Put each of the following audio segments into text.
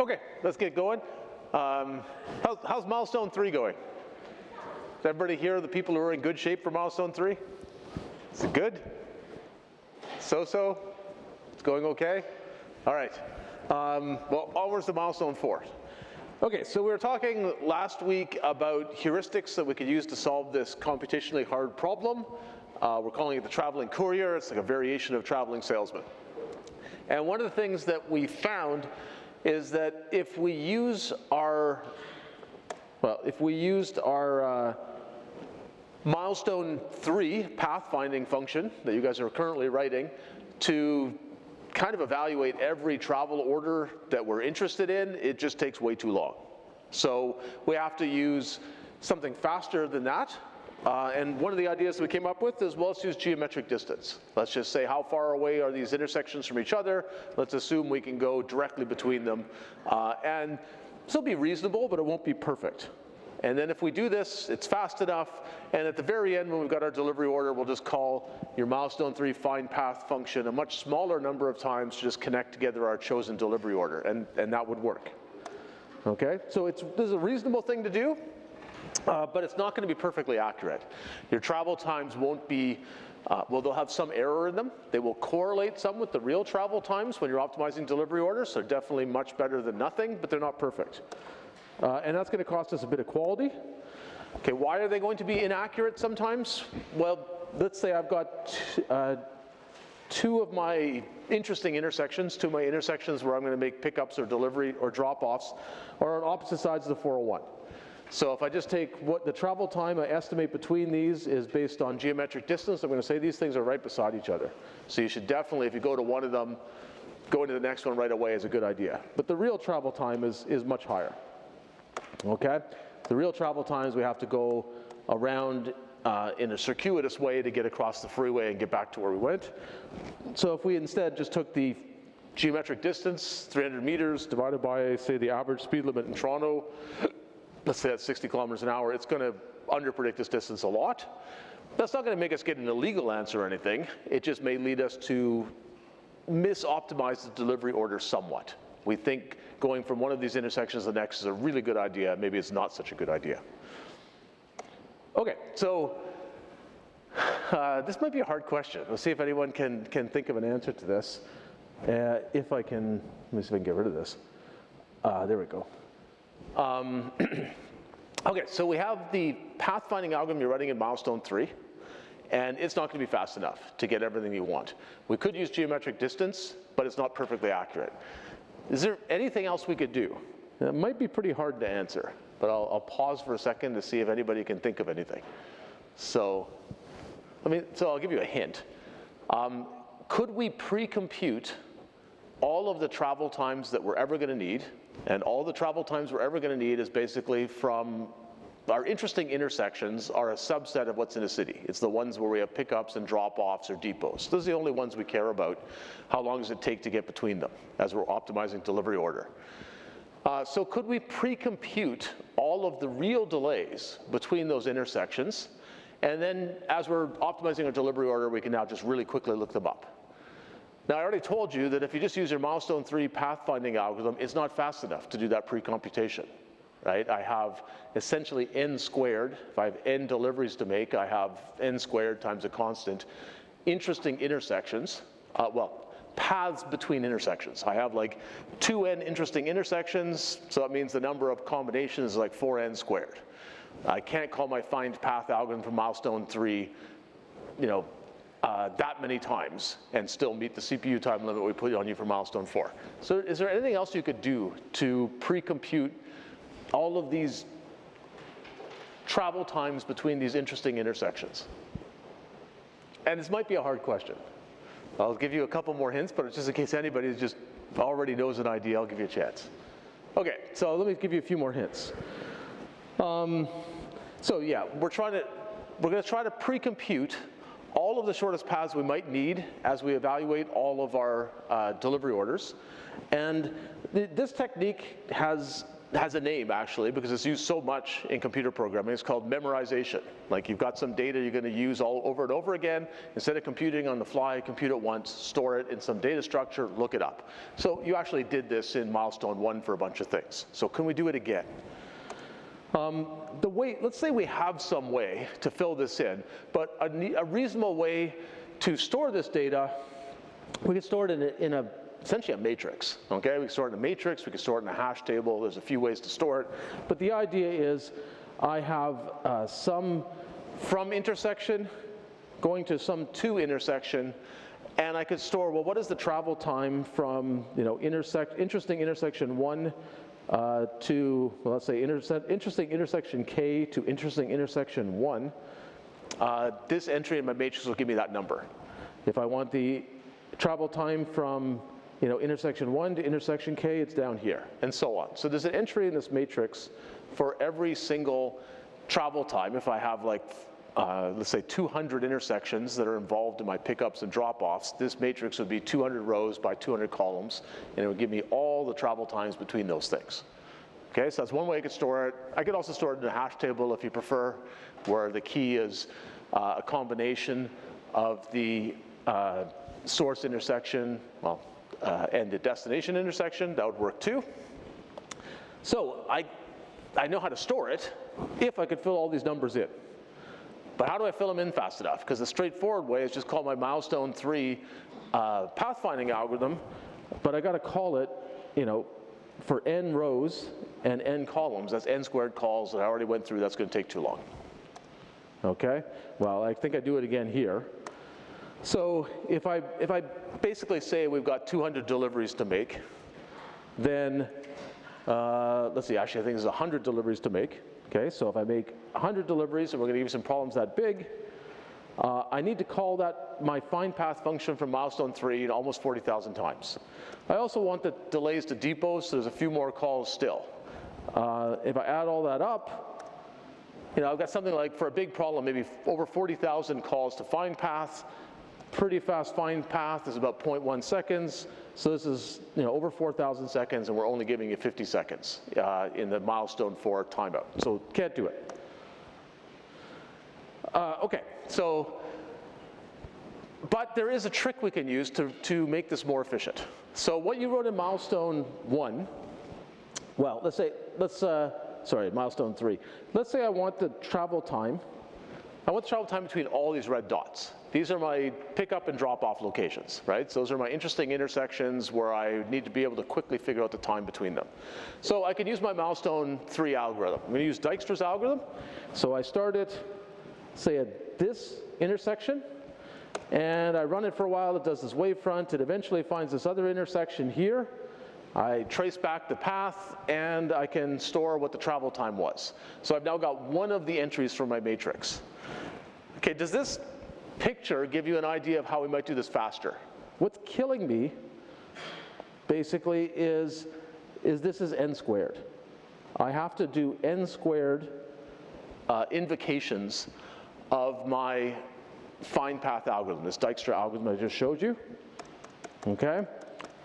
Okay, let's get going. How's milestone 3 going? Is everybody here, the people who are in good shape for milestone 3? Is it good? So-so? It's going okay? All right. Well, onwards to milestone 4. Okay, so we were talking last week about heuristics that we could use to solve this computationally hard problem. We're calling it the traveling courier. It's like a variation of traveling salesman. And one of the things that we found is that if we use our, milestone 3 pathfinding function that you guys are currently writing to kind of evaluate every travel order that we're interested in, it just takes way too long. So we have to use something faster than that. And one of the ideas that we came up with is, well, let's use geometric distance. Let's just say how far away are these intersections from each other. Let's assume we can go directly between them. And this will be reasonable, but it won't be perfect. And then if we do this, it's fast enough. And at the very end, when we've got our delivery order, we'll just call your milestone 3 find path function a much smaller number of times to just connect together our chosen delivery order. And that would work. Okay, so this is a reasonable thing to do. But it's not going to be perfectly accurate. Your travel times won't be, well, they'll have some error in them. They will correlate some with the real travel times when you're optimizing delivery orders. So they're definitely much better than nothing, but they're not perfect. And that's going to cost us a bit of quality. Okay, why are they going to be inaccurate sometimes? Well, let's say I've got two of my interesting intersections, where I'm going to make pickups or delivery or drop-offs, are on opposite sides of the 401. So if I just take what the travel time I estimate between these is based on geometric distance, I'm going to say these things are right beside each other. So you should definitely, if you go to one of them, go into the next one right away is a good idea. But the real travel time is much higher. Okay? The real travel times we have to go around in a circuitous way to get across the freeway and get back to where we went. So if we instead just took the geometric distance, 300 meters, divided by, say, the average speed limit in Toronto, let's say that's 60 kilometers an hour, it's going to underpredict this distance a lot. That's not going to make us get an illegal answer or anything. It just may lead us to misoptimize the delivery order somewhat. We think going from one of these intersections to the next is a really good idea. Maybe it's not such a good idea. Okay, so this might be a hard question. Let's see if anyone can think of an answer to this. If I can, let me see if I can get rid of this. There we go. Okay, so we have the pathfinding algorithm you're running in milestone 3, and it's not going to be fast enough to get everything you want. We could use geometric distance, but it's not perfectly accurate. Is there anything else we could do? It might be pretty hard to answer, but I'll pause for a second to see if anybody can think of anything. So I'll give you a hint. Could we pre-compute all of the travel times that we're ever going to need? And all the travel times we're ever going to need is basically from our interesting intersections are a subset of what's in a city. It's the ones where we have pickups and drop-offs or depots. Those are the only ones we care about. How long does it take to get between them as we're optimizing delivery order? So could we pre-compute all of the real delays between those intersections? And then as we're optimizing our delivery order, we can now just really quickly look them up. Now, I already told you that if you just use your milestone 3 pathfinding algorithm, it's not fast enough to do that pre-computation, right? I have essentially n squared. If I have n deliveries to make, I have n squared times a constant. Interesting intersections, paths between intersections. I have like 2n interesting intersections, so that means the number of combinations is like 4n squared. I can't call my find path algorithm for milestone 3, that many times and still meet the CPU time limit we put on you for milestone 4. So is there anything else you could do to pre-compute all of these travel times between these interesting intersections? And this might be a hard question. I'll give you a couple more hints, but just in case anybody just already knows an idea, I'll give you a chance. Okay, so let me give you a few more hints. So yeah, we're going to try to pre-compute all of the shortest paths we might need as we evaluate all of our delivery orders. And this technique has has a name actually because it's used so much in computer programming. It's called memorization. Like you've got some data you're going to use all over and over again. Instead of computing on the fly, compute it once, store it in some data structure, look it up. So you actually did this in milestone 1 for a bunch of things. So can we do it again? Let's say we have some way to fill this in, but a reasonable way to store this data, we could store it in essentially a matrix, okay? We can store it in a matrix, we can store it in a hash table, there's a few ways to store it, but the idea is I have some from intersection going to some to intersection, and I could store, well, what is the travel time from, interesting intersection 1 to, well, let's say interesting intersection K to interesting intersection 1. This entry in my matrix will give me that number. If I want the travel time from intersection 1 to intersection K, it's down here, and so on. So there's an entry in this matrix for every single travel time. If I have let's say 200 intersections that are involved in my pickups and drop-offs, this matrix would be 200 rows by 200 columns, and it would give me all the travel times between those things. Okay, so that's one way I could store it. I could also store it in a hash table if you prefer, where the key is a combination of the source intersection, and the destination intersection. That would work too. So I know how to store it if I could fill all these numbers in. But how do I fill them in fast enough? Because the straightforward way is just call my milestone 3 pathfinding algorithm, but I got to call it, for n rows and n columns. That's n squared calls that I already went through. That's going to take too long. Okay? Well, I think I do it again here. So if I basically say we've got 200 deliveries to make, then let's see, actually I think there's 100 deliveries to make. Okay, so if I make 100 deliveries, and we're going to give you some problems that big, I need to call that my find path function from milestone 3 almost 40,000 times. I also want the delays to depots, so there's a few more calls still. If I add all that up, I've got something like, for a big problem, maybe over 40,000 calls to find path. Pretty fast find path is about 0.1 seconds. So this is over 4,000 seconds, and we're only giving you 50 seconds in the milestone 4 timeout. So can't do it. Okay, so, but there is a trick we can use to make this more efficient. So what you wrote in milestone 1, well, milestone 3. Let's say I want the travel time. I want the travel time between all these red dots. These are my pickup and drop-off locations, right? So those are my interesting intersections where I need to be able to quickly figure out the time between them. So I can use my milestone 3 algorithm. I'm going to use Dijkstra's algorithm. So I start it, say, at this intersection, and I run it for a while. It does this wavefront. It eventually finds this other intersection here. I trace back the path, and I can store what the travel time was. So I've now got one of the entries from my matrix. Okay, does this picture give you an idea of how we might do this faster? What's killing me, basically, is this is n squared. I have to do n squared invocations of my find path algorithm, this Dijkstra algorithm I just showed you, okay,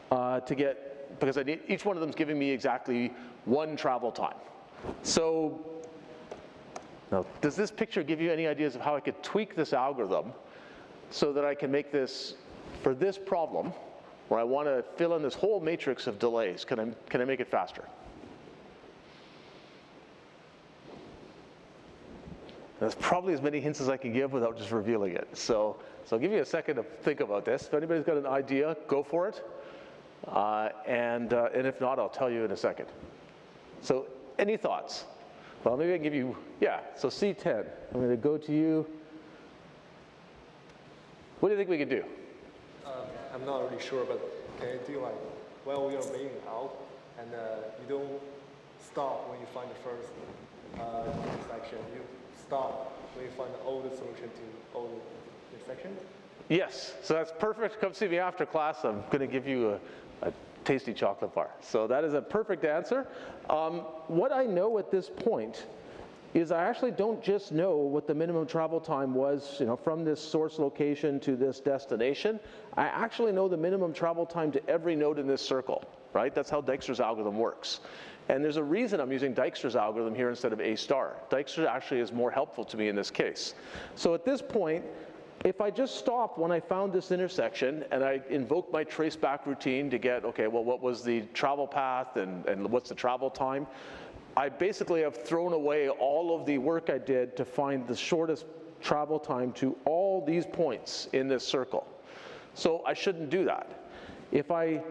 because I need, each one of them is giving me exactly one travel time. So now, does this picture give you any ideas of how I could tweak this algorithm so that I can make this, for this problem, where I want to fill in this whole matrix of delays, can I make it faster? That's probably as many hints as I can give without just revealing it. So I'll give you a second to think about this. If anybody's got an idea, go for it. And if not, I'll tell you in a second. So any thoughts? Well, maybe I can give you, so C10. I'm going to go to you. What do you think we could do? I'm not really sure, but can you do while you're laying out, and you don't stop when you find the first intersection. You stop when you find all the solution to all the intersections? Yes, so that's perfect. Come see me after class. I'm going to give you a tasty chocolate bar. So that is a perfect answer. What I know at this point is I actually don't just know what the minimum travel time was, from this source location to this destination. I actually know the minimum travel time to every node in this circle, right? That's how Dijkstra's algorithm works. And there's a reason I'm using Dijkstra's algorithm here instead of A star. Dijkstra actually is more helpful to me in this case. So at this point, if I just stop when I found this intersection and I invoke my traceback routine to get, okay, well, what was the travel path and what's the travel time? I basically have thrown away all of the work I did to find the shortest travel time to all these points in this circle. So I shouldn't do that. If I,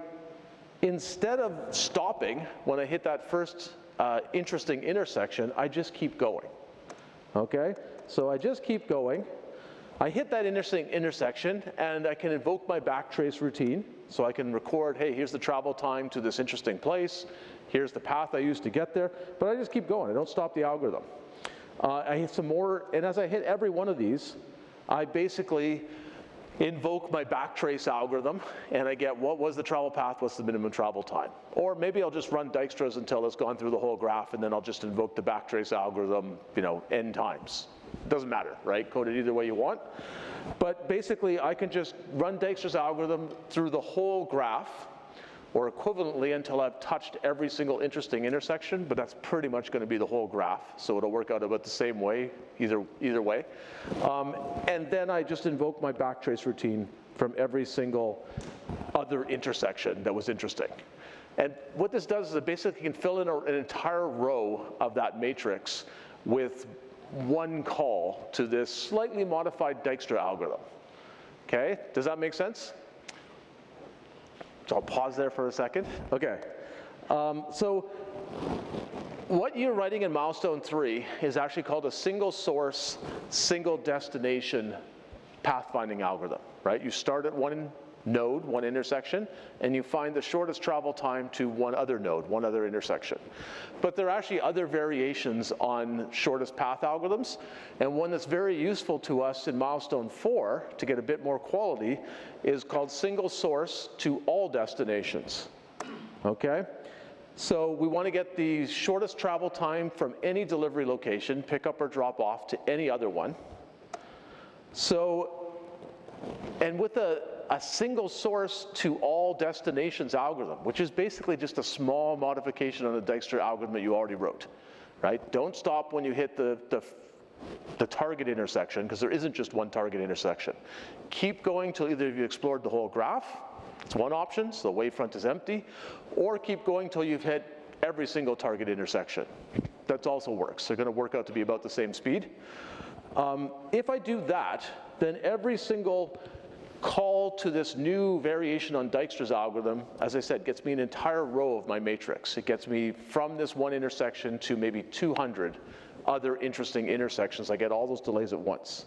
instead of stopping when I hit that first interesting intersection, I just keep going, okay? So I just keep going. I hit that interesting intersection and I can invoke my backtrace routine. So I can record, hey, here's the travel time to this interesting place. Here's the path I used to get there. But I just keep going. I don't stop the algorithm. I hit some more, and as I hit every one of these, I basically invoke my backtrace algorithm and I get what was the travel path, what's the minimum travel time. Or maybe I'll just run Dijkstra's until it's gone through the whole graph and then I'll just invoke the backtrace algorithm, n times. It doesn't matter, right? Code it either way you want. But basically I can just run Dijkstra's algorithm through the whole graph or equivalently until I've touched every single interesting intersection, but that's pretty much going to be the whole graph, so it'll work out about the same way, either way. And then I just invoke my backtrace routine from every single other intersection that was interesting. And what this does is it basically can fill in an entire row of that matrix with one call to this slightly modified Dijkstra algorithm. Okay, does that make sense? So I'll pause there for a second. Okay, so what you're writing in milestone 3 is actually called a single source, single destination pathfinding algorithm, right? You start at one node, one intersection, and you find the shortest travel time to one other node, one other intersection. But there are actually other variations on shortest path algorithms, and one that's very useful to us in milestone 4 to get a bit more quality is called single source to all destinations, okay? So we want to get the shortest travel time from any delivery location, pick up or drop off, to any other one. So, and with a single source to all destinations algorithm, which is basically just a small modification on the Dijkstra algorithm that you already wrote, right? Don't stop when you hit the target intersection, because there isn't just one target intersection. Keep going till either you've explored the whole graph, it's one option, so the wavefront is empty, or keep going till you've hit every single target intersection. That also works. They're going to work out to be about the same speed. If I do that, then every single call to this new variation on Dijkstra's algorithm, as I said, gets me an entire row of my matrix. It gets me from this one intersection to maybe 200 other interesting intersections. I get all those delays at once.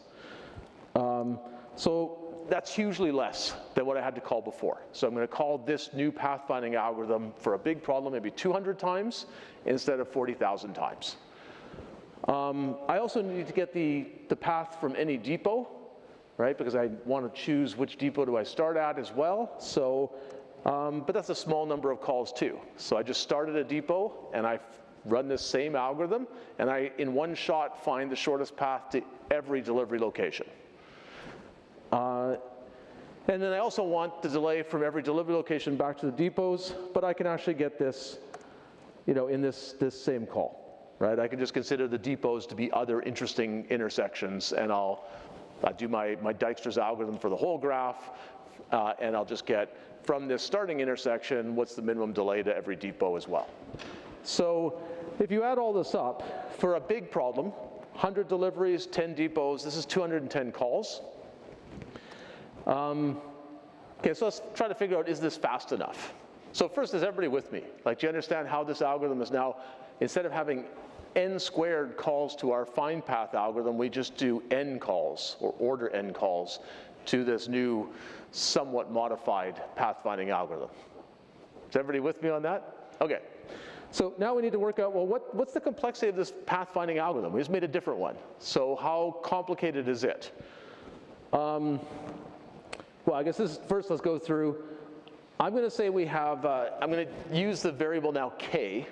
So that's hugely less than what I had to call before. So I'm going to call this new pathfinding algorithm for a big problem maybe 200 times instead of 40,000 times. I also need to get the path from any depot, right? Because I want to choose which depot do I start at as well. So, but that's a small number of calls too. So I just start at a depot and I run this same algorithm and I, in one shot, find the shortest path to every delivery location. And then I also want the delay from every delivery location back to the depots, but I can actually get this, in this same call, right? I can just consider the depots to be other interesting intersections, and I'll do my Dijkstra's algorithm for the whole graph, and I'll just get from this starting intersection, what's the minimum delay to every depot as well. So if you add all this up, for a big problem, 100 deliveries, 10 depots, this is 210 calls. Okay, so let's try to figure out, is this fast enough? So first, is everybody with me? Like, do you understand how this algorithm is now, instead of having n squared calls to our find path algorithm, we just do n calls, or order n calls, to this new, somewhat modified pathfinding algorithm. Is everybody with me on that? Okay. So now we need to work out, well, what's the complexity of this pathfinding algorithm? We just made a different one. So how complicated is it? Well, I guess first let's go through. I'm going to say we have, I'm going to use the variable now k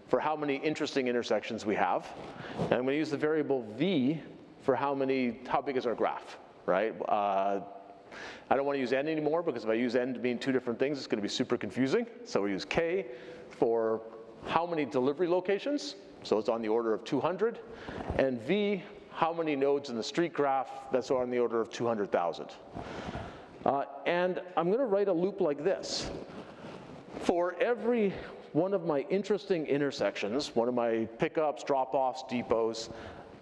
for how many interesting intersections we have. And I'm going to use the variable v for how big is our graph, right? I don't want to use n anymore, because if I use n to mean two different things, it's going to be super confusing. So we use k for how many delivery locations, so it's on the order of 200, and V, how many nodes in the street graph, that's on the order of 200,000. And I'm going to write a loop like this. For every one of my interesting intersections, one of my pickups, drop-offs, depots,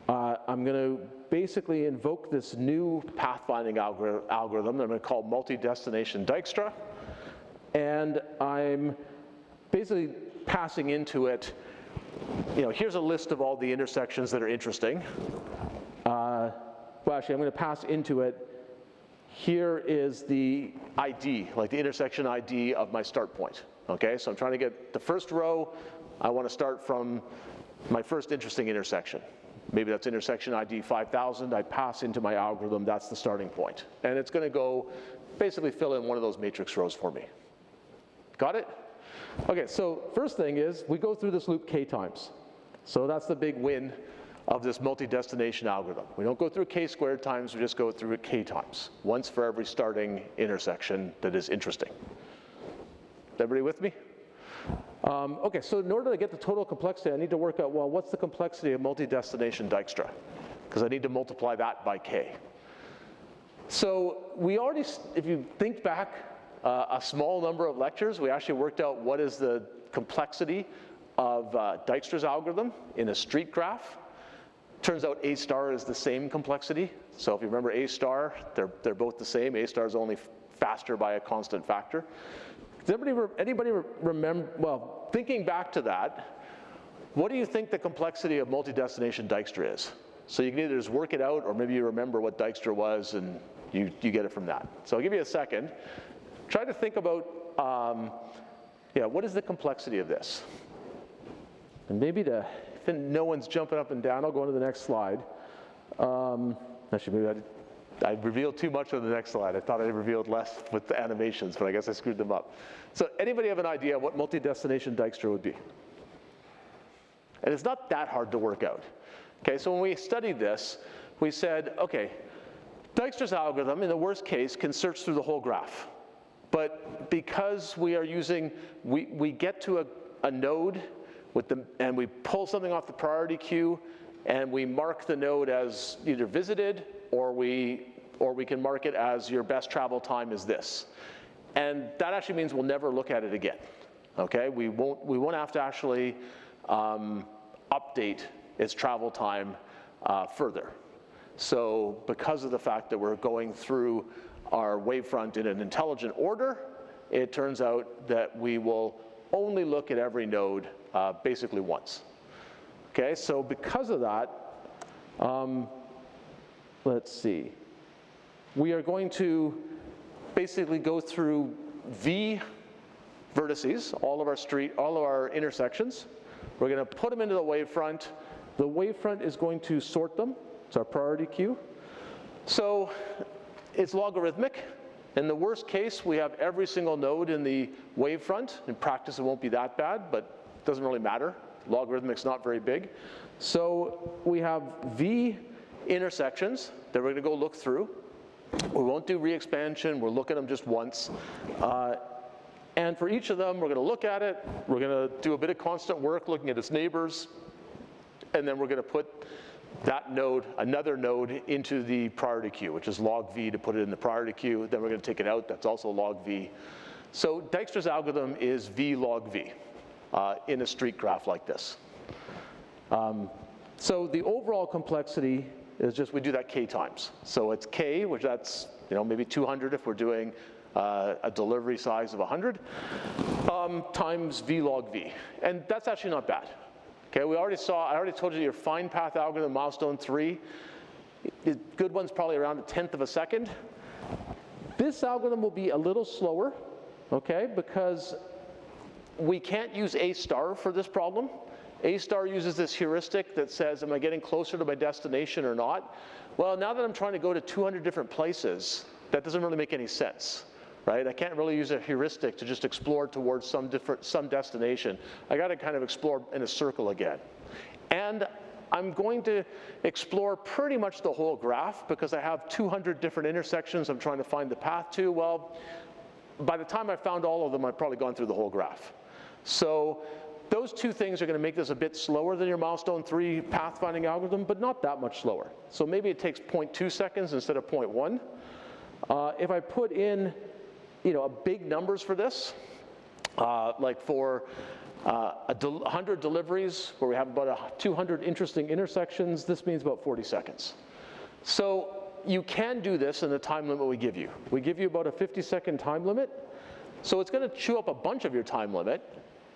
I'm going to basically invoke this new pathfinding algorithm that I'm going to call multi-destination Dijkstra. And I'm basically passing into it, here's a list of all the intersections that are interesting. Well, actually, I'm going to pass into it, here is the ID, like the intersection ID of my start point. Okay, so I'm trying to get the first row, I want to start from my first interesting intersection. Maybe that's intersection ID 5000, I pass into my algorithm, that's the starting point. And it's going to go basically fill in one of those matrix rows for me. Got it? Okay, so first thing is we go through this loop k times. So that's the big win of this multi-destination algorithm. We don't go through k squared times, we just go through it k times. Once for every starting intersection that is interesting. Everybody with me? Okay, so in order to get the total complexity, I need to work out, well, what's the complexity of multi-destination Dijkstra? Because I need to multiply that by k. So we already, if you think back a small number of lectures, we actually worked out what is the complexity of Dijkstra's algorithm in a street graph. Turns out A star is the same complexity. So if you remember A star, they're both the same. A star is only faster by a constant factor. Does anybody remember, well, thinking back to that, what do you think the complexity of multi-destination Dijkstra is? So you can either just work it out, or maybe you remember what Dijkstra was and you get it from that. So I'll give you a second. Try to think about, what is the complexity of this? And maybe if no one's jumping up and down, I'll go on to the next slide. Actually, maybe I revealed too much on the next slide. I thought I revealed less with the animations, but I guess I screwed them up. So anybody have an idea what multi-destination Dijkstra would be? And it's not that hard to work out. Okay, so when we studied this, we said, okay, Dijkstra's algorithm, in the worst case, can search through the whole graph. But because we are using, we get to a node and we pull something off the priority queue, and we mark the node as either visited, or we can mark it as your best travel time is this. And that actually means we'll never look at it again. Okay, we won't have to actually update its travel time further. So because of the fact that we're going through our wavefront in an intelligent order, it turns out that we will only look at every node basically once. Okay, so because of that, let's see. We are going to basically go through V vertices, all of our intersections. We're going to put them into the wavefront. The wavefront is going to sort them. It's our priority queue. So it's logarithmic. In the worst case, we have every single node in the wavefront. In practice, it won't be that bad, but it doesn't really matter. Logarithmic's not very big. So we have V intersections that we're going to go look through. We won't do re-expansion. We'll look at them just once. And for each of them, we're going to look at it. We're going to do a bit of constant work looking at its neighbors. And then we're going to put that node, another node, into the priority queue, which is log V to put it in the priority queue. Then we're going to take it out. That's also log V. So Dijkstra's algorithm is V log V in a street graph like this. So the overall complexity is just we do that k times. So it's k, which that's maybe 200 if we're doing a delivery size of 100, times V log V. And that's actually not bad. Okay, I already told you your fine path algorithm, milestone 3, the good one's probably around 1/10 of a second. This algorithm will be a little slower, okay, because we can't use A star for this problem. A star uses this heuristic that says, am I getting closer to my destination or not? Well, now that I'm trying to go to 200 different places, that doesn't really make any sense. Right? I can't really use a heuristic to just explore towards some destination. I got to kind of explore in a circle again. And I'm going to explore pretty much the whole graph because I have 200 different intersections I'm trying to find the path to. Well, by the time I found all of them, I've probably gone through the whole graph. So those two things are going to make this a bit slower than your milestone 3 pathfinding algorithm, but not that much slower. So maybe it takes 0.2 seconds instead of 0.1. If I put in, big numbers for this, like for 100 deliveries where we have about 200 interesting intersections, this means about 40 seconds. So you can do this in the time limit we give you. We give you about a 50-second time limit, so it's going to chew up a bunch of your time limit,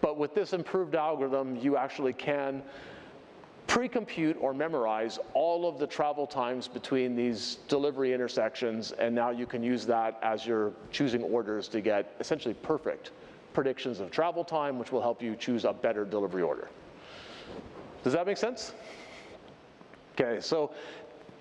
but with this improved algorithm, you actually can pre-compute or memorize all of the travel times between these delivery intersections, and now you can use that as you're choosing orders to get essentially perfect predictions of travel time, which will help you choose a better delivery order. Does that make sense? Okay, so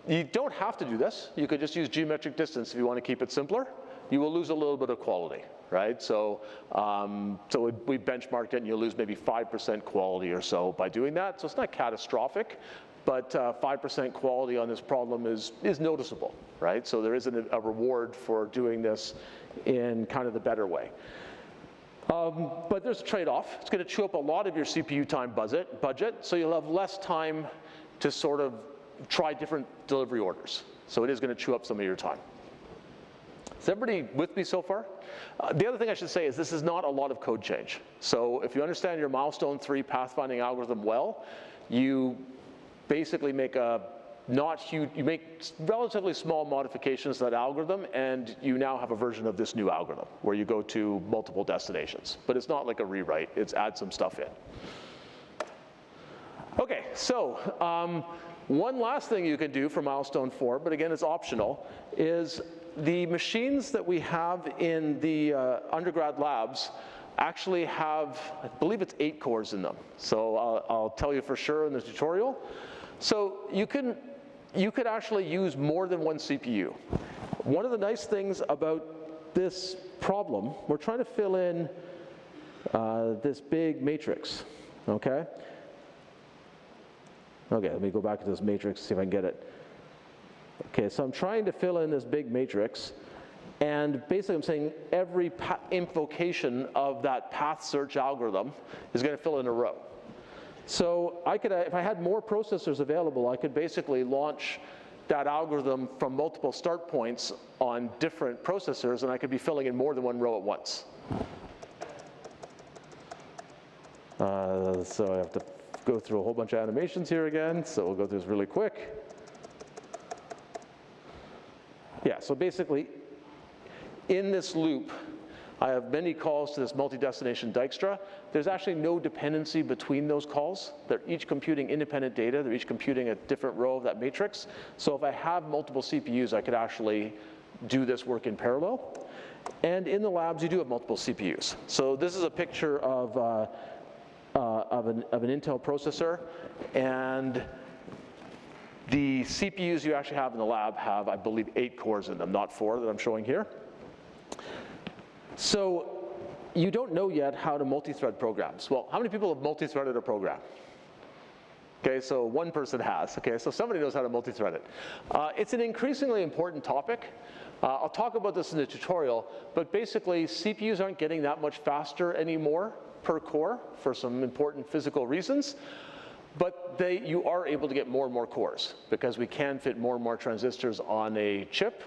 you don't have to do this. You could just use geometric distance if you want to keep it simpler. You will lose a little bit of quality, right? So, we benchmarked it, and you'll lose maybe 5% quality or so by doing that. So it's not catastrophic, but 5% quality on this problem is noticeable, right? So there isn't a reward for doing this in kind of the better way. But there's a trade-off. It's going to chew up a lot of your CPU time budget, so you'll have less time to sort of try different delivery orders. So it is going to chew up some of your time. Is everybody with me so far? The other thing I should say is this is not a lot of code change. So if you understand your milestone 3 pathfinding algorithm well, you basically make you make relatively small modifications to that algorithm, and you now have a version of this new algorithm where you go to multiple destinations. But it's not like a rewrite, it's add some stuff in. Okay, so one last thing you can do for milestone 4, but again, it's optional, is the machines that we have in the undergrad labs actually have, I believe it's 8 cores in them. So I'll tell you for sure in the tutorial. So you could actually use more than one CPU. One of the nice things about this problem, we're trying to fill in this big matrix, okay? Okay, let me go back to this matrix, see if I can get it. Okay, so I'm trying to fill in this big matrix, and basically I'm saying every invocation of that path search algorithm is going to fill in a row. So I could, if I had more processors available, I could basically launch that algorithm from multiple start points on different processors, and I could be filling in more than one row at once. So I have to go through a whole bunch of animations here again, so we'll go through this really quick. Yeah, so basically, in this loop, I have many calls to this multi-destination Dijkstra. There's actually no dependency between those calls. They're each computing independent data. They're each computing a different row of that matrix. So if I have multiple CPUs, I could actually do this work in parallel. And in the labs, you do have multiple CPUs. So this is a picture of an Intel processor. And the CPUs you actually have in the lab have, I believe, 8 cores in them, not 4 that I'm showing here. So you don't know yet how to multi-thread programs. Well, how many people have multi-threaded a program? Okay, so one person has. Okay, so somebody knows how to multi-thread it. It's an increasingly important topic. I'll talk about this in the tutorial, but basically CPUs aren't getting that much faster anymore per core for some important physical reasons. But you are able to get more and more cores because we can fit more and more transistors on a chip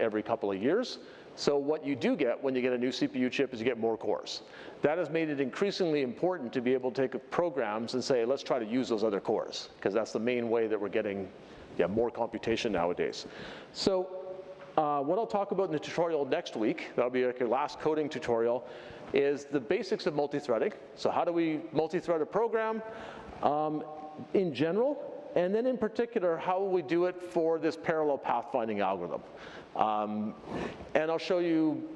every couple of years. So what you do get when you get a new CPU chip is you get more cores. That has made it increasingly important to be able to take programs and say, let's try to use those other cores, because that's the main way that we're getting more computation nowadays. So what I'll talk about in the tutorial next week, that'll be like your last coding tutorial, is the basics of multi-threading. So how do we multi-thread a program in general? And then in particular, how will we do it for this parallel pathfinding algorithm? And I'll show you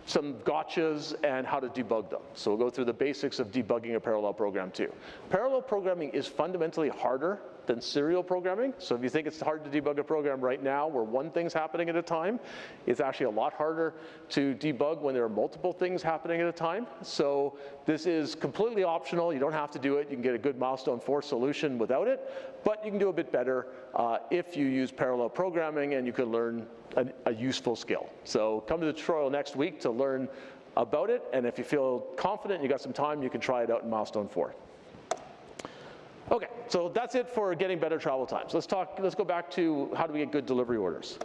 some gotchas and how to debug them. So we'll go through the basics of debugging a parallel program too. Parallel programming is fundamentally harder than serial programming. So if you think it's hard to debug a program right now where one thing's happening at a time, it's actually a lot harder to debug when there are multiple things happening at a time. So this is completely optional. You don't have to do it. You can get a good milestone 4 solution without it, but you can do a bit better if you use parallel programming, and you can learn a useful skill. So come to the tutorial next week to learn about it, and if you feel confident, you got some time, you can try it out in milestone 4. Okay, so that's it for getting better travel times. Let's go back to how do we get good delivery orders.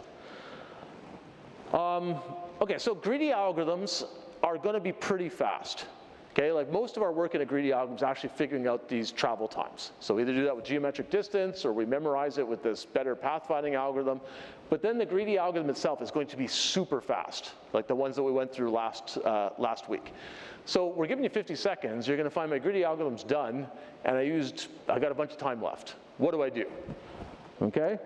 Okay, so greedy algorithms are going to be pretty fast. Okay, like most of our work in a greedy algorithm is actually figuring out these travel times. So we either do that with geometric distance or we memorize it with this better pathfinding algorithm. But then the greedy algorithm itself is going to be super fast, like the ones that we went through last week. So we're giving you 50 seconds. You're going to find my greedy algorithm's done, and I got a bunch of time left. What do I do? Okay.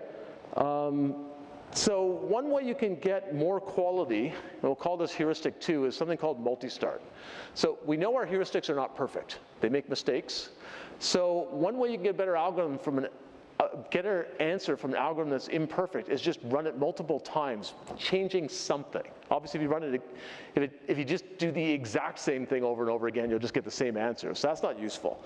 So one way you can get more quality, and we'll call this heuristic 2, is something called multi-start. So we know our heuristics are not perfect. They make mistakes. So one way you can get a better algorithm from get an answer from an algorithm that's imperfect is just run it multiple times, changing something. Obviously, if you run it, if you just do the exact same thing over and over again, you'll just get the same answer. So that's not useful.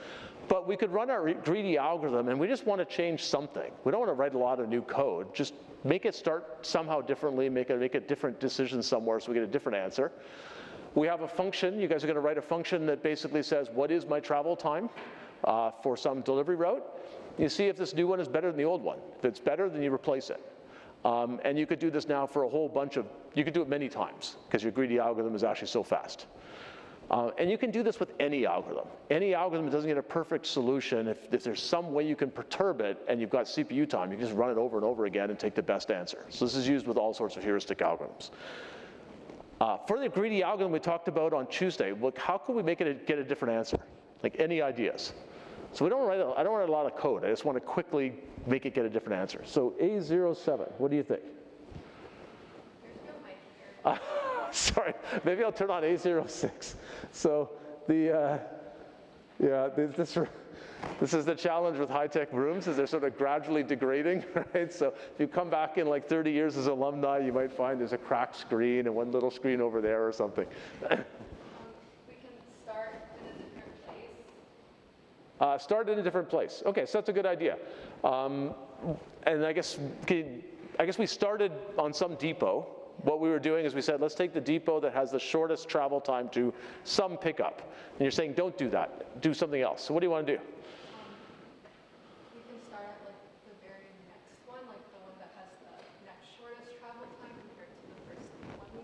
But we could run our greedy algorithm, and we just want to change something. We don't want to write a lot of new code. Just make it start somehow differently, make a different decision somewhere so we get a different answer. We have a function. You guys are going to write a function that basically says, what is my travel time for some delivery route? You see if this new one is better than the old one. If it's better, then you replace it. And you could do this now for a whole bunch of, you could do it many times because your greedy algorithm is actually so fast. And you can do this with any algorithm. Any algorithm that doesn't get a perfect solution, if there's some way you can perturb it and you've got CPU time, you can just run it over and over again and take the best answer. So this is used with all sorts of heuristic algorithms. For the greedy algorithm we talked about on Tuesday, look, how could we make it get a different answer? Like any ideas? So I don't write a lot of code. I just want to quickly make it get a different answer. So A07, what do you think? There's no mic here. Sorry, maybe I'll turn on A06. So this is the challenge with high-tech rooms, is they're sort of gradually degrading, right? So if you come back in like 30 years as alumni, you might find there's a cracked screen and one little screen over there or something. We can start in a different place. Start in a different place. Okay, so that's a good idea. And I guess we started on some depot. What we were doing is we said, let's take the depot that has the shortest travel time to some pickup. And you're saying, don't do that. Do something else. So what do you want to do? We can start at like the very next one, like the one that has the next shortest travel time compared to the first one we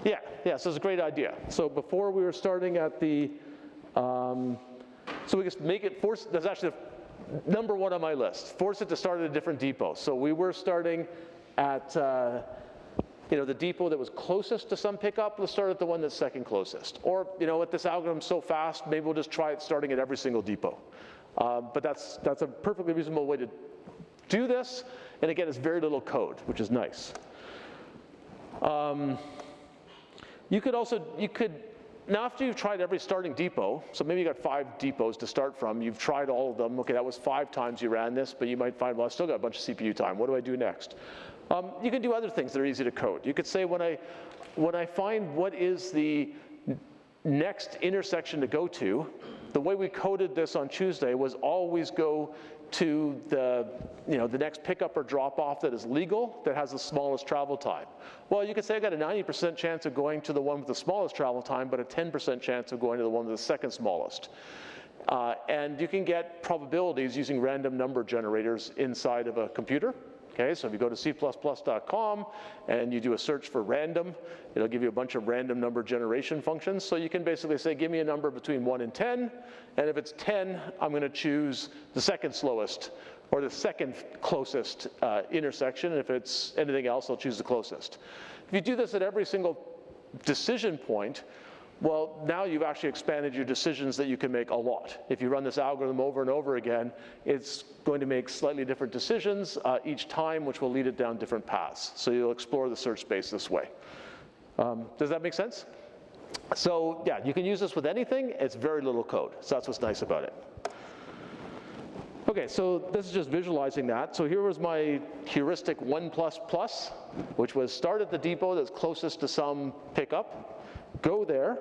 found. Yeah, so it's a great idea. So before we were starting at the, so we just make it force, that's actually the number 1 on my list. Force it to start at a different depot. So we were starting at, the depot that was closest to some pickup. Let's start at the one that's second closest. Or, with this algorithm's so fast, maybe we'll just try it starting at every single depot. But that's a perfectly reasonable way to do this. And again, it's very little code, which is nice. Now after you've tried every starting depot, so maybe you got 5 depots to start from, you've tried all of them, okay, that was 5 times you ran this, but you might find, well, I still got a bunch of CPU time, what do I do next? You can do other things that are easy to code. You could say when I find what is the next intersection to go to, the way we coded this on Tuesday was always go to the next pickup or drop off that is legal, that has the smallest travel time. Well, you could say I got a 90% chance of going to the one with the smallest travel time, but a 10% chance of going to the one with the second smallest. And you can get probabilities using random number generators inside of a computer. Okay, so if you go to c++.com and you do a search for random, it'll give you a bunch of random number generation functions. So you can basically say, give me a number between 1 and 10, and if it's 10, I'm going to choose the second slowest or the second closest intersection, and if it's anything else, I'll choose the closest. If you do this at every single decision point, well, now you've actually expanded your decisions that you can make a lot. If you run this algorithm over and over again, it's going to make slightly different decisions each time, which will lead it down different paths. So you'll explore the search space this way. Does that make sense? So yeah, you can use this with anything. It's very little code. So that's what's nice about it. Okay, so this is just visualizing that. So here was my heuristic 1++, which was start at the depot that's closest to some pickup. Go there,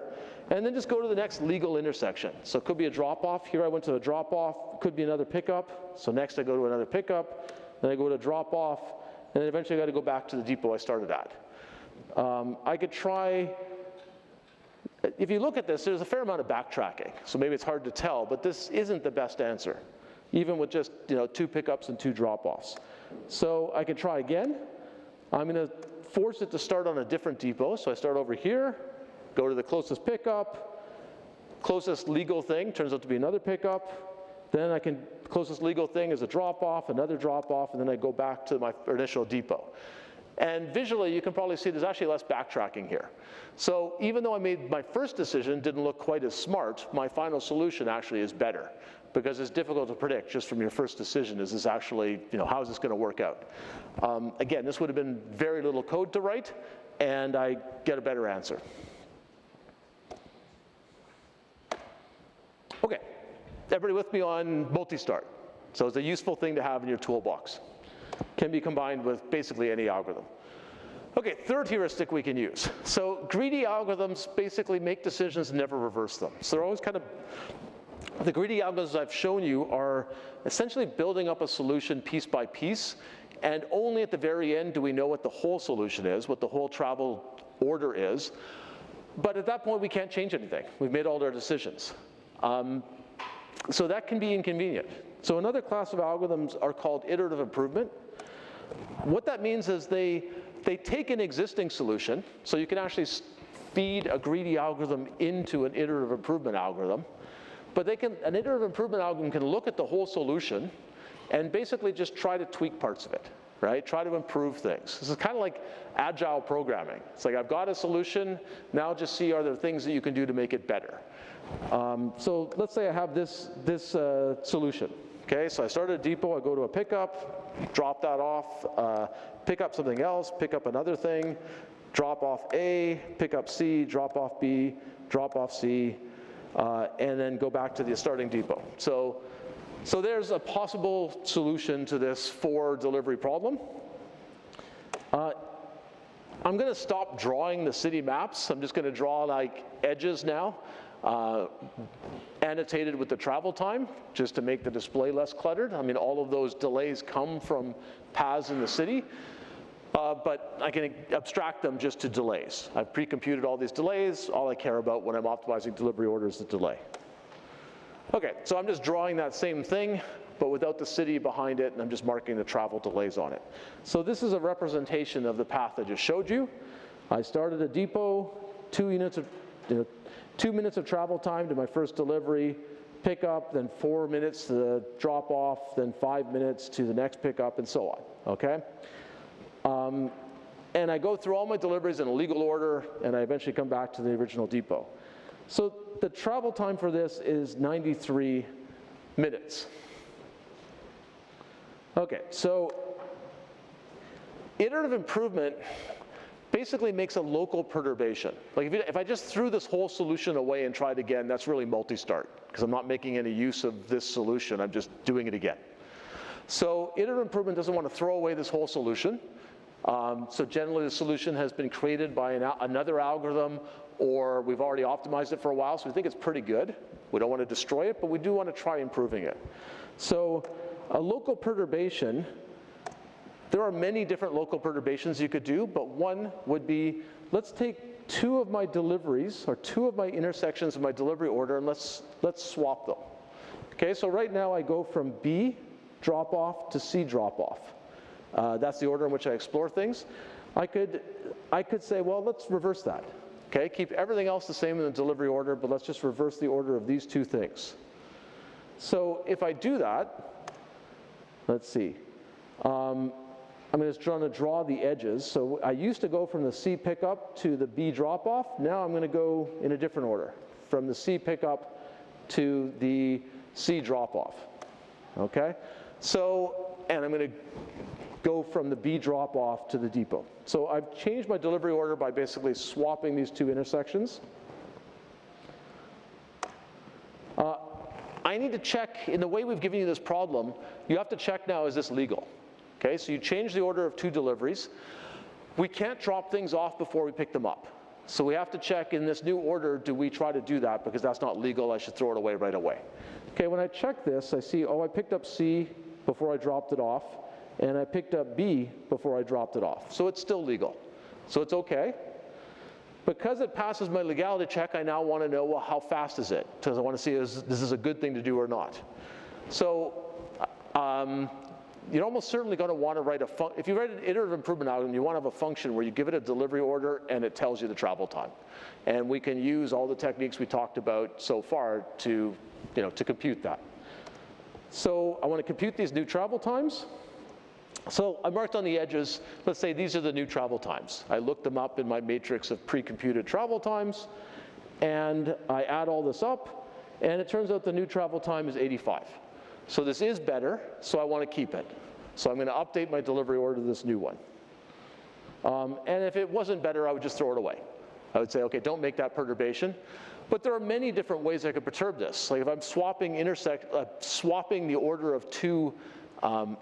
and then just go to the next legal intersection. So it could be a drop-off. Here I went to a drop-off. Could be another pickup. So next I go to another pickup. Then I go to drop-off. And then eventually I got to go back to the depot I started at. I could try if you look at this, there's a fair amount of backtracking. So maybe it's hard to tell, but this isn't the best answer, even with just 2 pickups and 2 drop-offs. So I can try again. I'm going to force it to start on a different depot. So I start over here, go to the closest pickup, closest legal thing turns out to be another pickup. Then closest legal thing is a drop-off, another drop-off, and then I go back to my initial depot. And visually, you can probably see there's actually less backtracking here. So even though I made my first decision didn't look quite as smart, my final solution actually is better, because it's difficult to predict just from your first decision, is this actually, how is this going to work out? Again, this would have been very little code to write, and I get a better answer. Okay, everybody with me on multi-start? So it's a useful thing to have in your toolbox. Can be combined with basically any algorithm. Okay, third heuristic we can use. So greedy algorithms basically make decisions and never reverse them. So they're always the greedy algorithms I've shown you are essentially building up a solution piece by piece, and only at the very end do we know what the whole solution is, what the whole travel order is. But at that point, we can't change anything. We've made all our decisions. So that can be inconvenient. So another class of algorithms are called iterative improvement. What that means is they take an existing solution, so you can actually feed a greedy algorithm into an iterative improvement algorithm, but an iterative improvement algorithm can look at the whole solution and basically just try to tweak parts of it, right? Try to improve things. This is kind of like agile programming. It's like, I've got a solution, now just see are there things that you can do to make it better. So let's say I have this solution. Okay, so I start at a depot, I go to a pickup, drop that off, pick up something else, pick up another thing, drop off A, pick up C, drop off B, drop off C, and then go back to the starting depot. So there's a possible solution to this 4 delivery problem. I'm going to stop drawing the city maps. I'm just going to draw like edges now, annotated with the travel time, just to make the display less cluttered. I mean, all of those delays come from paths in the city, but I can abstract them just to delays. I've pre-computed all these delays. All I care about when I'm optimizing delivery order is the delay. Okay, so I'm just drawing that same thing, but without the city behind it, and I'm just marking the travel delays on it. So this is a representation of the path I just showed you. I started a depot, 2 minutes of travel time to my first delivery, pickup, then 4 minutes to the drop off, then 5 minutes to the next pickup, and so on, okay? And I go through all my deliveries in a legal order, and I eventually come back to the original depot. So the travel time for this is 93 minutes. Okay, so iterative improvement basically makes a local perturbation. Like if I just threw this whole solution away and tried again, that's really multi-start, because I'm not making any use of this solution, I'm just doing it again. So iterative improvement doesn't want to throw away this whole solution. So generally the solution has been created by another algorithm, or we've already optimized it for a while, so we think it's pretty good. We don't want to destroy it, but we do want to try improving it. So a local perturbation, there are many different local perturbations you could do, but one would be, let's take 2 of my deliveries, or 2 of my intersections of my delivery order, and let's swap them. Okay, so right now I go from B drop off to C drop off. That's the order in which I explore things. I could say, well, let's reverse that. Okay, keep everything else the same in the delivery order, but let's just reverse the order of these 2 things. So if I do that, let's see. I'm just trying to draw the edges. So I used to go from the C pickup to the B drop off. Now I'm going to go in a different order, from the C pickup to the C drop off. Okay, so, and I'm going to go from the B drop off to the depot. So I've changed my delivery order by basically swapping these 2 intersections. I need to check, in the way we've given you this problem, you have to check now, is this legal? Okay, so you change the order of 2 deliveries. We can't drop things off before we pick them up. So we have to check, in this new order, do we try to do that? Because that's not legal, I should throw it away right away. Okay, when I check this, I see, oh, I picked up C before I dropped it off, and I picked up B before I dropped it off. So it's still legal. So it's okay. Because it passes my legality check, I now want to know, well, how fast is it? Because I want to see is this is a good thing to do or not. So you're almost certainly going to want to write if you write an iterative improvement algorithm, you want to have a function where you give it a delivery order and it tells you the travel time. And we can use all the techniques we talked about so far to compute that. So I want to compute these new travel times. So I marked on the edges, let's say these are the new travel times. I looked them up in my matrix of pre-computed travel times, and I add all this up, and it turns out the new travel time is 85. So this is better, so I want to keep it. So I'm going to update my delivery order to this new one. And if it wasn't better, I would just throw it away. I would say, okay, don't make that perturbation. But there are many different ways I could perturb this. Like if I'm swapping the order of two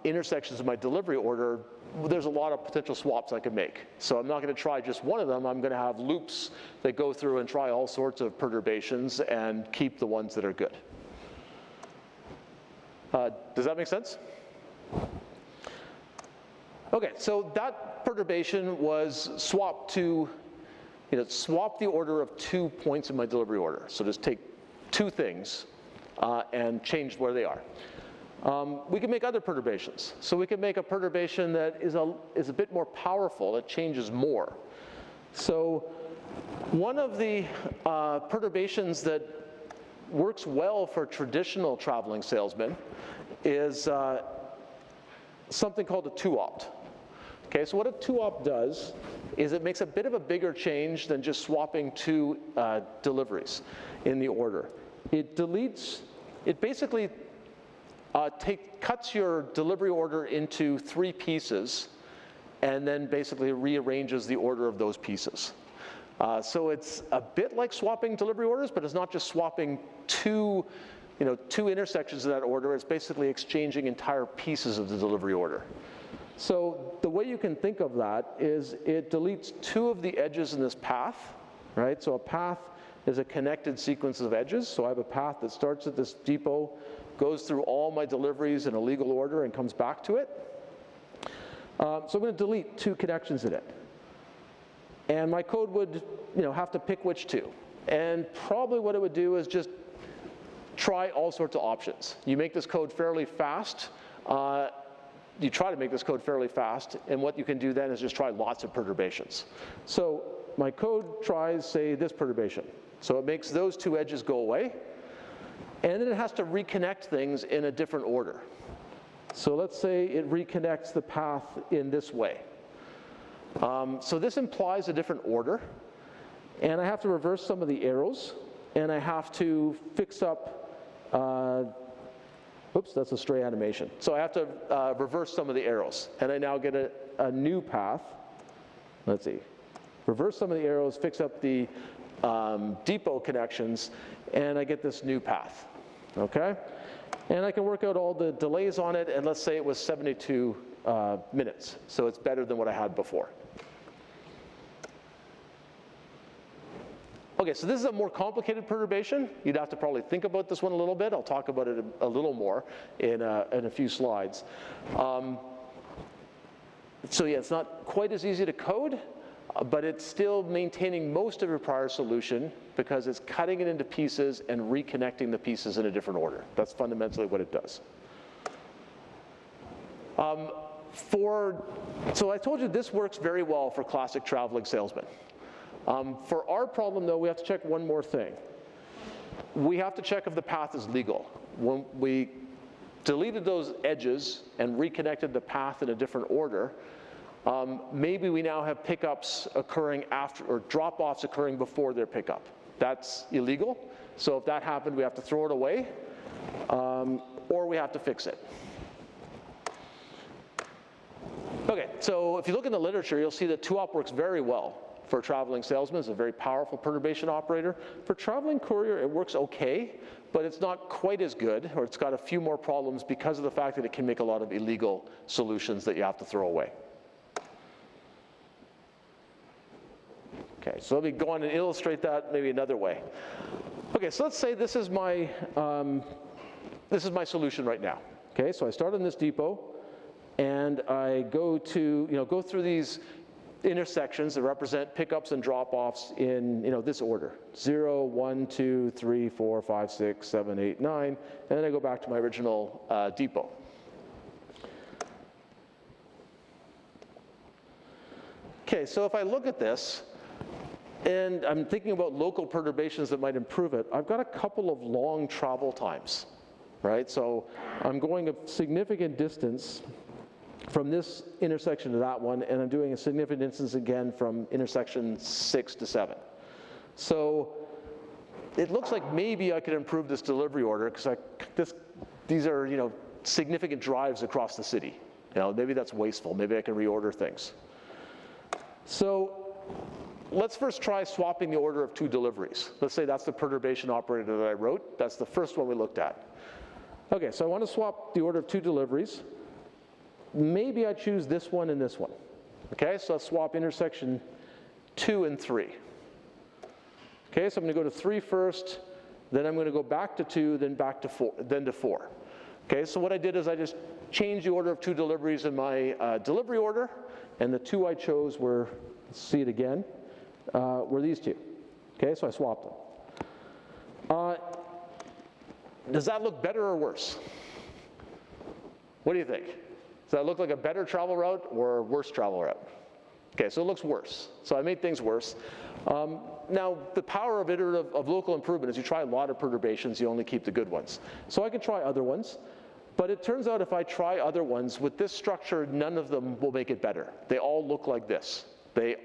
intersections of my delivery order, there's a lot of potential swaps I could make. So I'm not going to try just one of them. I'm going to have loops that go through and try all sorts of perturbations and keep the ones that are good. Does that make sense? Okay, so that perturbation was swapped to, swap the order of 2 points in my delivery order. So just take two things and change where they are. We can make other perturbations. So we can make a perturbation that is a bit more powerful, that changes more. So one of the perturbations that works well for traditional traveling salesmen is something called a 2-opt. Okay, so what a 2-opt does is it makes a bit of a bigger change than just swapping two deliveries in the order. It basically cuts your delivery order into 3 pieces and then basically rearranges the order of those pieces. So it's a bit like swapping delivery orders, but it's not just swapping two intersections of that order. It's basically exchanging entire pieces of the delivery order. So the way you can think of that is it deletes 2 of the edges in this path, right? So a path is a connected sequence of edges. So I have a path that starts at this depot, goes through all my deliveries in a legal order and comes back to it. So I'm going to delete 2 connections in it. And my code would have to pick which 2. And probably what it would do is just try all sorts of options. You make this code fairly fast. You try to make this code fairly fast, and what you can do then is just try lots of perturbations. So my code tries, say, this perturbation. So it makes those 2 edges go away, and then it has to reconnect things in a different order. So let's say it reconnects the path in this way. So this implies a different order, and I have to reverse some of the arrows, and I have to fix up oops, that's a stray animation. So I have to reverse some of the arrows, and I now get a new path. Let's see. Reverse some of the arrows, fix up the depot connections, and I get this new path, okay? And I can work out all the delays on it, and let's say it was 72 minutes. So it's better than what I had before. Okay, so this is a more complicated perturbation. You'd have to probably think about this one a little bit. I'll talk about it a little more in a few slides. So yeah, it's not quite as easy to code, but it's still maintaining most of your prior solution because it's cutting it into pieces and reconnecting the pieces in a different order. That's fundamentally what it does. So I told you this works very well for classic traveling salesmen. For our problem, though, we have to check one more thing. We have to check if the path is legal. When we deleted those edges and reconnected the path in a different order, maybe we now have pickups occurring after, or drop-offs occurring before their pickup. That's illegal. So if that happened, we have to throw it away, or we have to fix it. Okay, so if you look in the literature, you'll see that 2-op works very well for traveling salesmen. It's a very powerful perturbation operator. For traveling courier, it works okay, but it's not quite as good, or it's got a few more problems because of the fact that it can make a lot of illegal solutions that you have to throw away. Okay, so let me go on and illustrate that maybe another way. Okay, so let's say this is my solution right now. Okay, so I start in this depot, and I go through these intersections that represent pickups and drop-offs in this order: 0, 1, 2, 3, 4, 5, 6, 7, 8, 9, and then I go back to my original depot. Okay, so if I look at this, and I'm thinking about local perturbations that might improve it, I've got a couple of long travel times, right? So I'm going a significant distance from this intersection to that one, and I'm doing a significant distance again from intersection 6 to 7. So it looks like maybe I could improve this delivery order, because these are significant drives across the city. Maybe that's wasteful. Maybe I can reorder things. So let's first try swapping the order of 2 deliveries. Let's say that's the perturbation operator that I wrote. That's the first one we looked at. Okay, so I want to swap the order of 2 deliveries. Maybe I choose this one and this one. Okay, so let's swap intersection 2 and 3. Okay, so I'm going to go to 3 first, then I'm going to go back to 2, then back to 4, then to 4. Okay, so what I did is I just changed the order of 2 deliveries in my delivery order, and the 2 I chose were, let's see it again, were these 2. Okay, so I swapped them. Does that look better or worse? What do you think? Does that look like a better travel route or a worse travel route? Okay, so it looks worse. So I made things worse. Now, the power of local improvement is you try a lot of perturbations, you only keep the good ones. So I can try other ones, but it turns out if I try other ones, with this structure, none of them will make it better. They all look like this. They,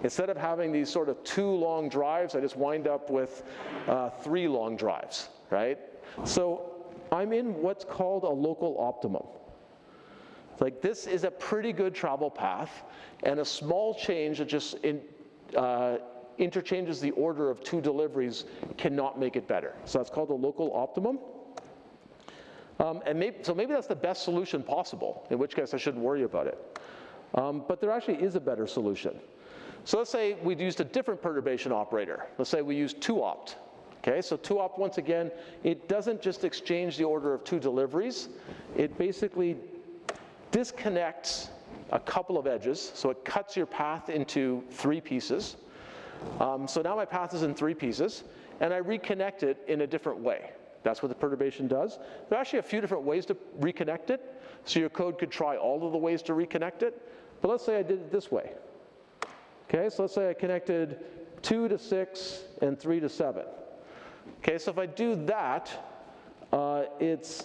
instead of having these sort of 2 long drives, I just wind up with 3 long drives, right? So I'm in what's called a local optimum. Like, this is a pretty good travel path, and a small change that just interchanges the order of 2 deliveries cannot make it better. So that's called a local optimum. So maybe that's the best solution possible, in which case I shouldn't worry about it. But there actually is a better solution. So let's say we'd used a different perturbation operator. Let's say we used 2-opt. Okay, so 2-opt, once again, it doesn't just exchange the order of 2 deliveries. It basically disconnects a couple of edges, so it cuts your path into 3 pieces. So now my path is in 3 pieces, and I reconnect it in a different way. That's what the perturbation does. There are actually a few different ways to reconnect it, so your code could try all of the ways to reconnect it. But let's say I did it this way. Okay, so let's say I connected 2 to 6 and 3 to 7. Okay, so if I do that, it's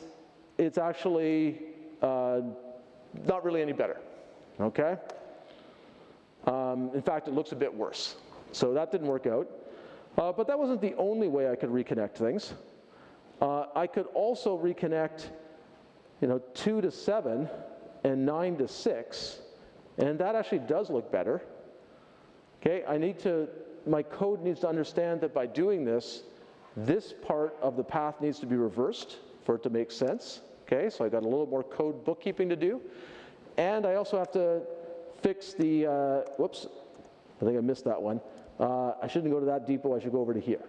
actually not really any better. Okay? In fact, it looks a bit worse. So that didn't work out. But that wasn't the only way I could reconnect things. I could also reconnect 2 to 7 and 9 to 6, and that actually does look better. Okay, my code needs to understand that by doing this, this part of the path needs to be reversed for it to make sense. Okay, so I got a little more code bookkeeping to do. And I also have to fix the, whoops, I think I missed that one. I shouldn't go to that depot, I should go over to here.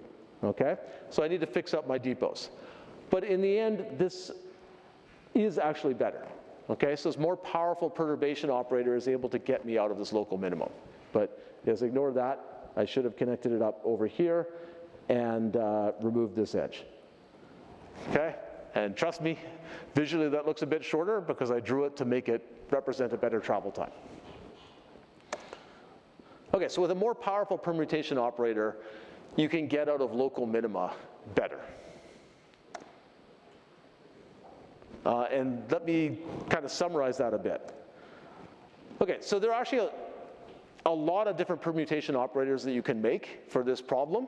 Okay, so I need to fix up my depots. But in the end, this is actually better. Okay, so this more powerful perturbation operator is able to get me out of this local minimum. But just ignore that. I should have connected it up over here and removed this edge. Okay, and trust me, visually that looks a bit shorter because I drew it to make it represent a better travel time. Okay, so with a more powerful permutation operator, you can get out of local minima better. And let me kind of summarize that a bit. Okay, so there are actually a lot of different permutation operators that you can make for this problem.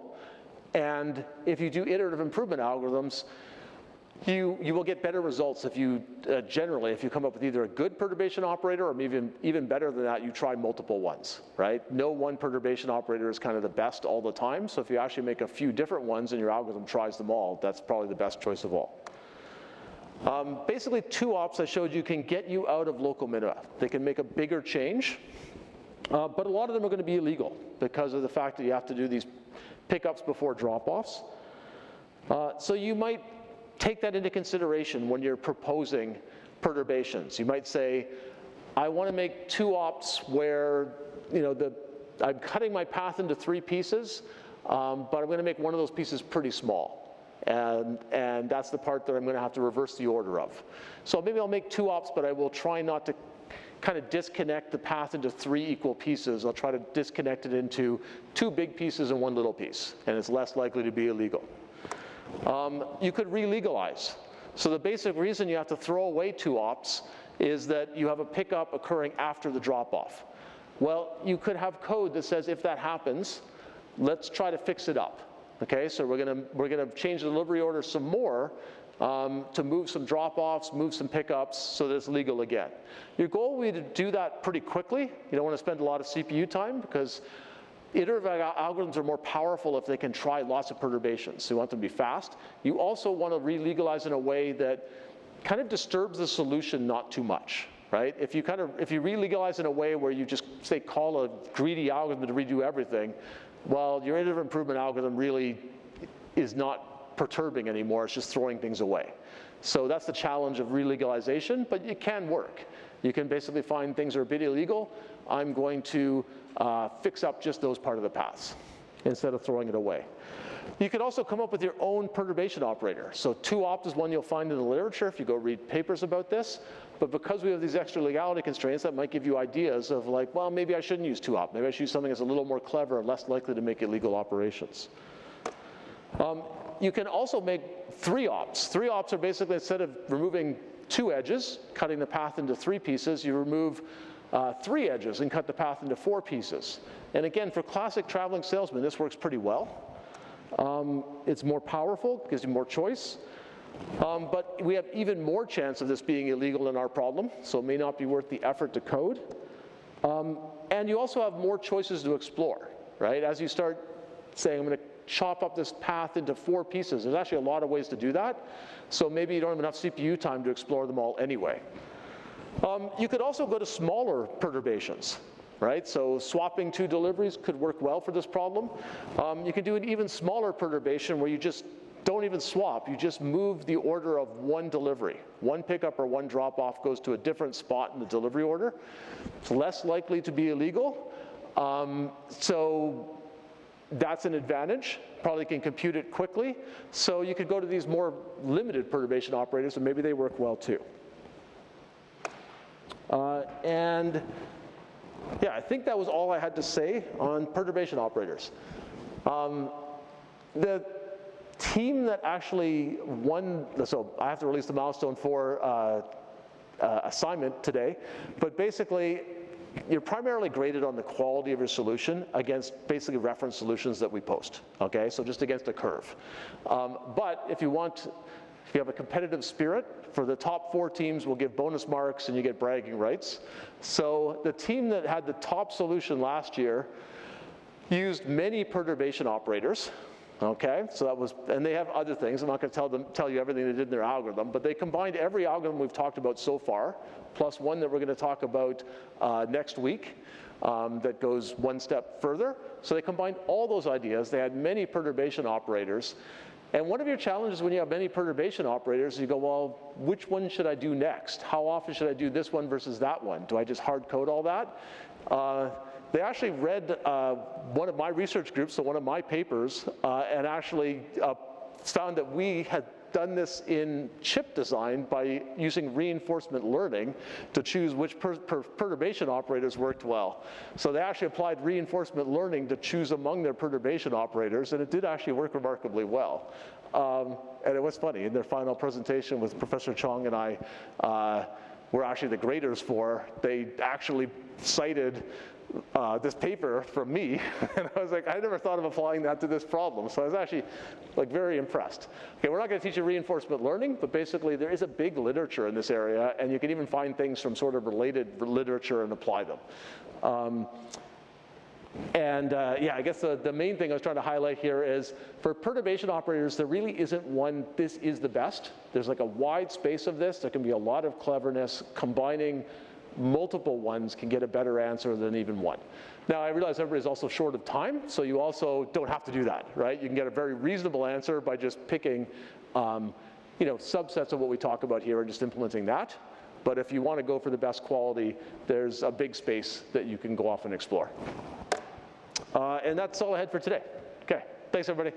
And if you do iterative improvement algorithms, you will get better results if you, generally, if you come up with either a good perturbation operator or even better than that, you try multiple ones, right? No one perturbation operator is kind of the best all the time, so if you actually make a few different ones and your algorithm tries them all, that's probably the best choice of all. Basically, 2-ops I showed you can get you out of local minima. They can make a bigger change, but a lot of them are going to be illegal because of the fact that you have to do these pickups before drop-offs. So you might take that into consideration when you're proposing perturbations. You might say, I want to make 2-ops where I'm cutting my path into 3 pieces, but I'm going to make one of those pieces pretty small. And that's the part that I'm going to have to reverse the order of. So maybe I'll make 2 ops, but I will try not to kind of disconnect the path into 3 equal pieces. I'll try to disconnect it into 2 big pieces and 1 little piece, and it's less likely to be illegal. You could re-legalize. So the basic reason you have to throw away 2 ops is that you have a pickup occurring after the drop-off. Well, you could have code that says if that happens, let's try to fix it up. Okay, so we're gonna change the delivery order some more to move some drop-offs, move some pickups so that it's legal again. Your goal would be to do that pretty quickly. You don't want to spend a lot of CPU time because iterative algorithms are more powerful if they can try lots of perturbations. So you want them to be fast. You also want to re-legalize in a way that kind of disturbs the solution not too much, right? If you re-legalize in a way where you just say call a greedy algorithm to redo everything, well, your iterative improvement algorithm really is not perturbing anymore, it's just throwing things away. So that's the challenge of re-legalization, but it can work. You can basically find things are a bit illegal. I'm going to fix up just those part of the paths instead of throwing it away. You could also come up with your own perturbation operator. So 2-opt is one you'll find in the literature if you go read papers about this. But because we have these extra legality constraints, that might give you ideas of like, well, maybe I shouldn't use 2-opt. Maybe I should use something that's a little more clever and less likely to make illegal operations. You can also make 3-opts. 3-opts are basically, instead of removing 2 edges, cutting the path into 3 pieces, you remove 3 edges and cut the path into 4 pieces. And again, for classic traveling salesmen, this works pretty well. It's more powerful, gives you more choice. But we have even more chance of this being illegal in our problem, so it may not be worth the effort to code. And you also have more choices to explore, right? As you start saying, I'm going to chop up this path into 4 pieces, there's actually a lot of ways to do that. So maybe you don't have enough CPU time to explore them all anyway. You could also go to smaller perturbations, right? So swapping 2 deliveries could work well for this problem. You can do an even smaller perturbation where you just don't even swap, you just move the order of 1 delivery. 1 pickup or 1 drop-off goes to a different spot in the delivery order. It's less likely to be illegal. So that's an advantage. Probably can compute it quickly. So you could go to these more limited perturbation operators, and maybe they work well too. And yeah, I think that was all I had to say on perturbation operators. The team that actually won, so I have to release the milestone 4 assignment today, but basically you're primarily graded on the quality of your solution against basically reference solutions that we post, okay? So just against a curve. But if you have a competitive spirit, for the top 4 teams, we'll give bonus marks and you get bragging rights. So the team that had the top solution last year used many perturbation operators, okay? So that was, and they have other things. I'm not going to tell you everything they did in their algorithm, but they combined every algorithm we've talked about so far, plus one that we're going to talk about next week that goes 1 step further. So they combined all those ideas. They had many perturbation operators. And one of your challenges when you have many perturbation operators, you go, well, which one should I do next? How often should I do this one versus that one? Do I just hard code all that? They actually read one of my research groups, so one of my papers, and actually found that we had done this in chip design by using reinforcement learning to choose which perturbation operators worked well. So they actually applied reinforcement learning to choose among their perturbation operators, and it did actually work remarkably well. And it was funny, in their final presentation with Professor Chong and I were actually the graders for, they actually cited this paper from me, and I was like, I never thought of applying that to this problem. So I was actually like very impressed. Okay, we're not going to teach you reinforcement learning, but basically there is a big literature in this area, and you can even find things from sort of related literature and apply them. Yeah, I guess the main thing I was trying to highlight here is for perturbation operators, there really isn't one, this is the best. There's like a wide space of this. There can be a lot of cleverness. Combining multiple ones can get a better answer than even one. Now, I realize everybody's also short of time, so you also don't have to do that, right? You can get a very reasonable answer by just picking subsets of what we talk about here and just implementing that. But if you want to go for the best quality, there's a big space that you can go off and explore. And that's all I had for today. Okay, thanks everybody.